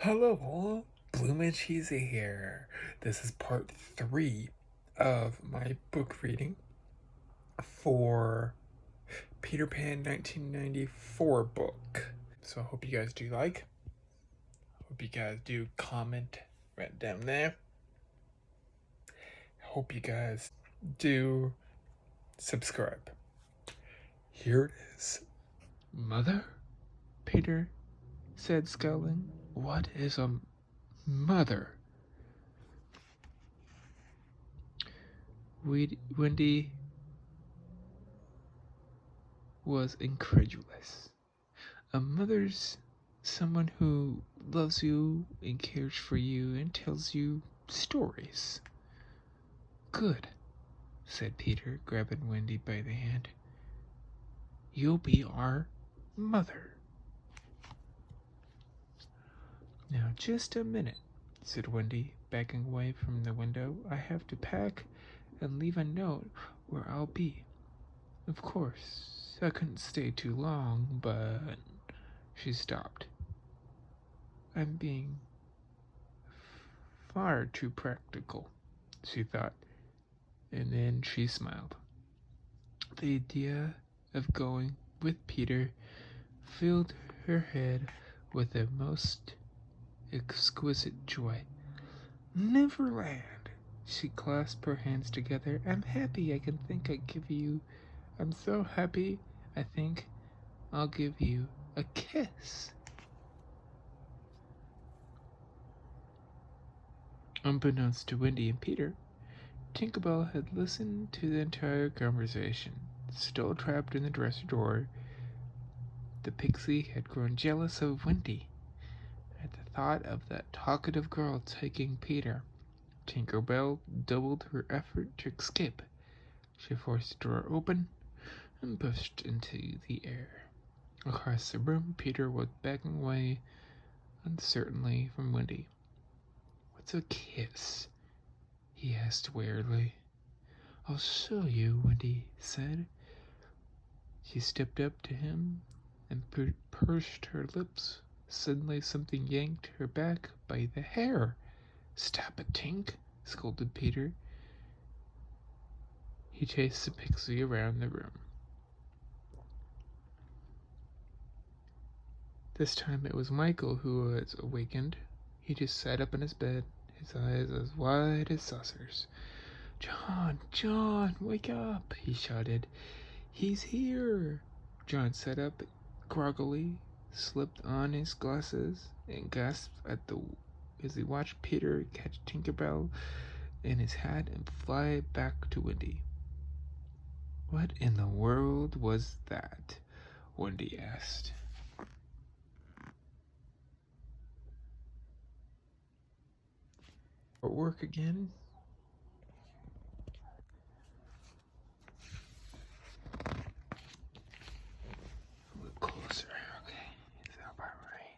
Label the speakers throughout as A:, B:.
A: Hello all, Bloom and Cheesy here. This is part 3 of my book reading for Peter Pan 1994 book. So I hope you guys do like. Hope you guys do comment right down there. Hope you guys do subscribe. Here it is. Mother? Peter said, scowling. What is a mother? Wendy was incredulous. A mother's someone who loves you and cares for you and tells you stories. Good, said Peter, grabbing Wendy by the hand. You'll be our mother. Now, just a minute, said Wendy, backing away from the window. I have to pack and leave a note where I'll be. Of course, I couldn't stay too long, but... She stopped. I'm being far too practical, she thought, and then she smiled. The idea of going with Peter filled her head with a most exquisite joy. Neverland! She clasped her hands together. I'm happy I can think I give you. I'm so happy I think I'll give you a kiss. Unbeknownst to Wendy and Peter, Tinkerbell had listened to the entire conversation. Still trapped in the dresser drawer, the pixie had grown jealous of Wendy. At the thought of that talkative girl taking Peter, Tinkerbell doubled her effort to escape. She forced the door open and pushed into the air. Across the room, Peter was backing away uncertainly from Wendy. What's a kiss? He asked wearily. I'll show you, Wendy said. She stepped up to him and pursed her lips. Suddenly something yanked her back by the hair. Stop it, Tink, scolded Peter. He chased the pixie around the room. This time it was Michael who was awakened. He just sat up in his bed, his eyes as wide as saucers. John, wake up, he shouted. He's here. John sat up groggily, slipped on his glasses, and gasped as he watched Peter catch Tinkerbell in his hat and fly back to Wendy. What in the world was that? Wendy asked. At work again? A little closer, okay. Is that about right?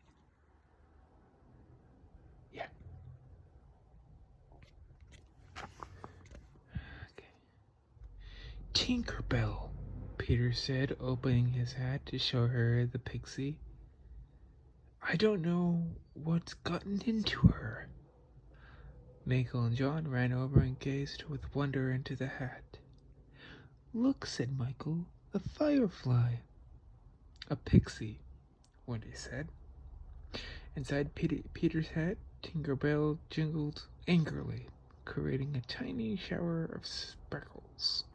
A: Yeah. Okay. Tinkerbell, Peter said, opening his hat to show her the pixie. I don't know what's gotten into her. Michael and John ran over and gazed with wonder into the hat. Look, said Michael, a firefly. A pixie, Wendy said. Inside Peter's hat, Tinkerbell jingled angrily, creating a tiny shower of sparkles.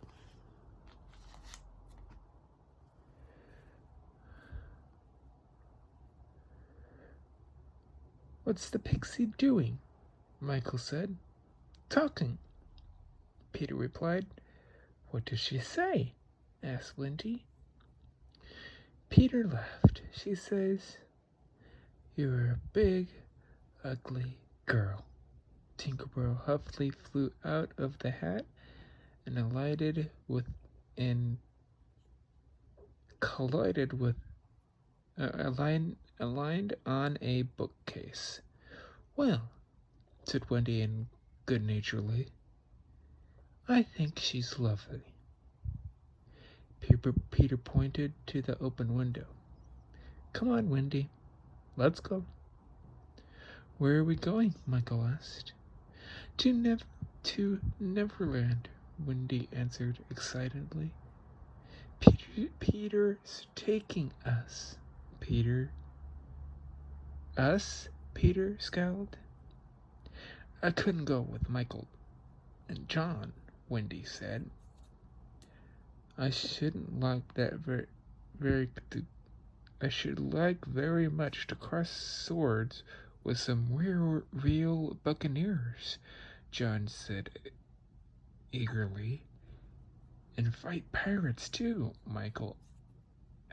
A: What's the pixie doing? Michael said. Talking, Peter replied. What does she say? Asked Wendy. Peter laughed. She says, you're a big, ugly girl. Tinkerbell huffily flew out of the hat and aligned on a bookcase. Well, said Wendy good-naturedly, I think she's lovely. Peter pointed to the open window. Come on, Wendy. Let's go. Where are we going? Michael asked. To Neverland, Wendy answered excitedly. Peter's taking us. Peter. Us? Peter scowled. I couldn't go with Michael and John, Wendy said. I shouldn't like that I should like very much to cross swords with some real buccaneers, John said eagerly. And fight pirates too, Michael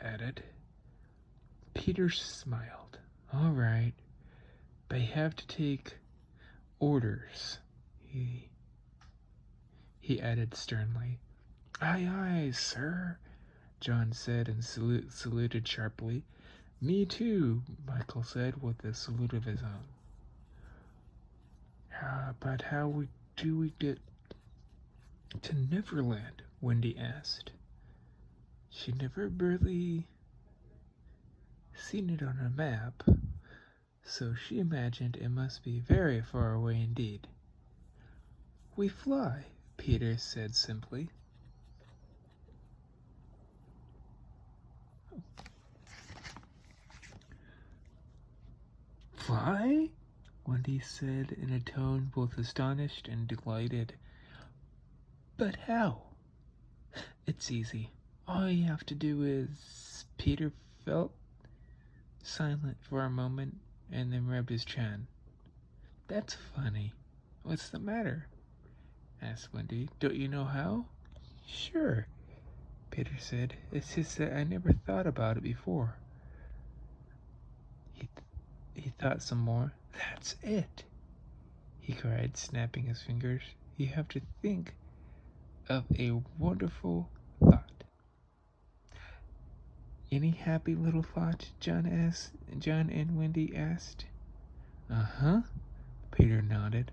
A: added. Peter smiled. All right, but I have to take orders, he added sternly. Aye, aye, sir, John said and saluted sharply. Me too, Michael said with a salute of his own. But how do we get to Neverland? Wendy asked. She'd never really seen it on a map, so she imagined it must be very far away indeed. We fly, Peter said simply. Fly? Wendy said in a tone both astonished and delighted. But how? It's easy. All you have to do is... Peter felt silent for a moment and then rubbed his chin. That's funny. What's the matter? Asked Wendy. Don't you know how? Sure, Peter said. It's just that I never thought about it before. He thought some more. That's it, he cried, snapping his fingers. You have to think of a wonderful thought. Any happy little thought? John and Wendy asked. Uh-huh, Peter nodded.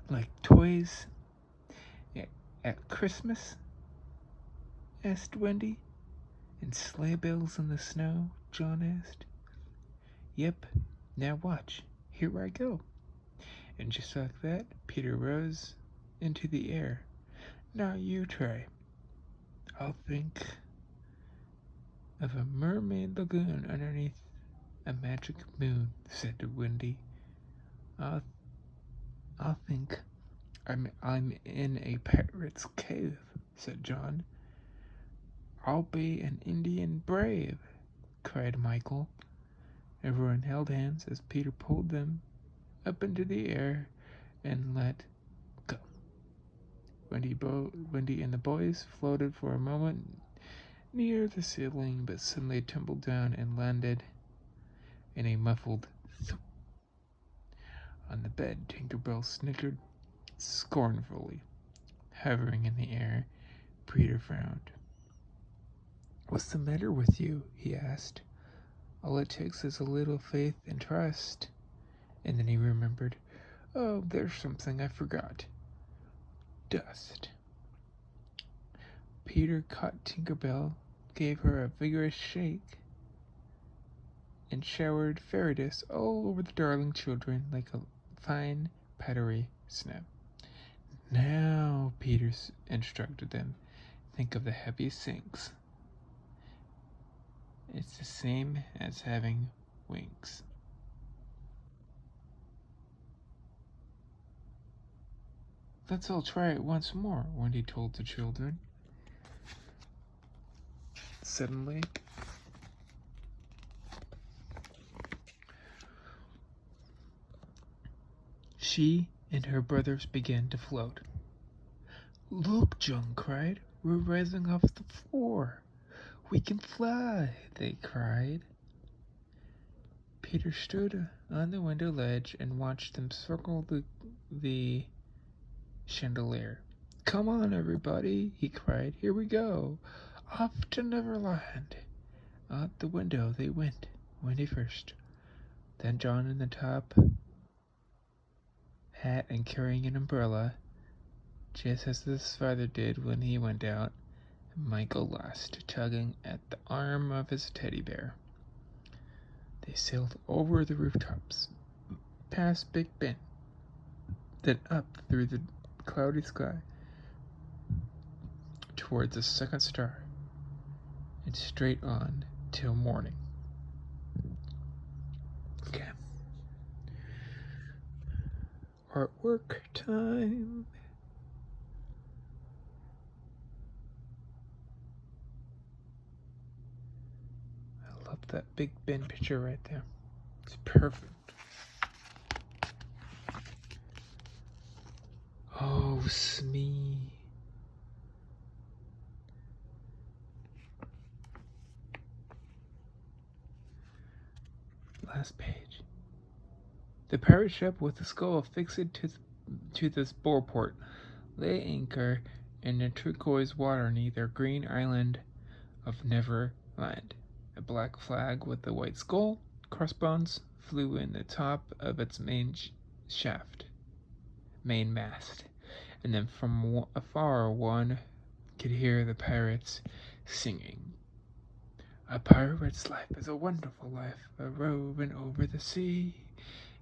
A: Like toys at Christmas? Asked Wendy. And sleigh bells in the snow? John asked. Yep, now watch. Here I go. And just like that, Peter rose into the air. Now you try. I'll think of a mermaid lagoon underneath a magic moon, said Wendy. I'll think I'm in a pirate's cave, said John. I'll be an Indian brave, cried Michael. Everyone held hands as Peter pulled them up into the air and let go. Wendy and the boys floated for a moment near the ceiling, but suddenly tumbled down and landed in a muffled thump. On the bed, Tinkerbell snickered scornfully. Hovering in the air, Peter frowned. What's the matter with you? He asked. All it takes is a little faith and trust. And then he remembered, oh, there's something I forgot. Dust. Peter caught Tinkerbell, gave her a vigorous shake, and showered fairy dust all over the darling children like a fine powdery snow. Now, Peter instructed them, think of the heavy sinks. It's the same as having wings. Let's all try it once more, Wendy told the children. Suddenly, she and her brothers began to float. Look, John cried, we're rising off the floor. We can fly, they cried. Peter stood on the window ledge and watched them circle the chandelier. Come on, everybody, he cried. Here we go. Off to Neverland. Out the window they went, Wendy first, then John in the top hat and carrying an umbrella, just as his father did when he went out, and Michael last, tugging at the arm of his teddy bear. They sailed over the rooftops, past Big Ben, then up through the cloudy sky towards the second star, and straight on till morning. Okay. Artwork time. I love that Big Ben picture right there. It's perfect. Oh, Smee. Last page. The pirate ship with the skull affixed to the boardport lay anchor in the turquoise water near the green island of Neverland. A black flag with a white skull, crossbones, flew in the top of its main mast, and then from afar one could hear the pirates singing. A pirate's life is a wonderful life, a roving over the sea.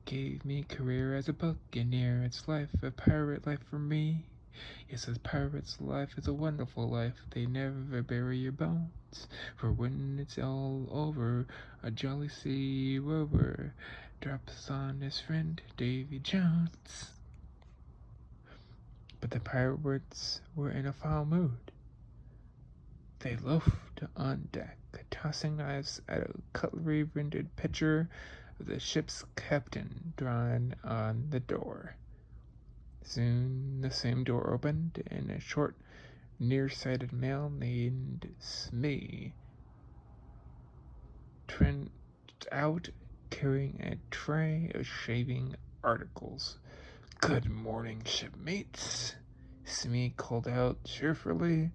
A: Gave me career as a buccaneer, it's life, a pirate life for me. Yes, a pirate's life is a wonderful life, they never bury your bones. For when it's all over, a jolly sea rover drops on his friend Davy Jones. But the pirates were in a foul mood. They loafed on deck, tossing knives at a cutlery-rendered picture of the ship's captain drawn on the door. Soon the same door opened, and a short, nearsighted male named Smee trudged out carrying a tray of shaving articles. "Good morning, shipmates," Smee called out cheerfully.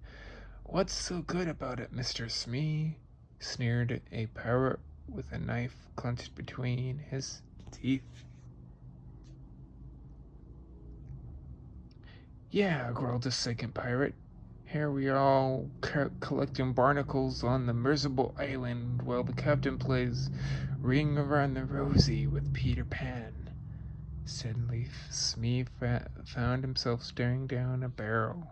A: "What's so good about it, Mr. Smee?" sneered a pirate with a knife clenched between his teeth. "Yeah," growled the second pirate. "Here we are all collecting barnacles on the miserable island while the captain plays Ring Around the Rosie with Peter Pan." Suddenly, Smee found himself staring down a barrel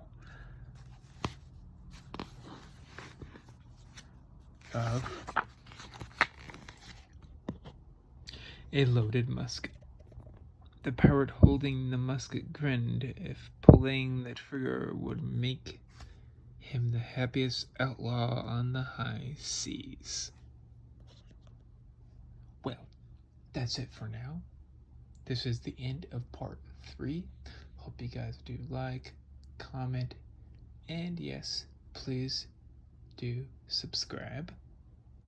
A: of a loaded musket. The pirate holding the musket grinned, if pulling the trigger would make him the happiest outlaw on the high seas. Well, that's it for now. This is the end of part 3. Hope you guys do like, comment, and yes, please do subscribe.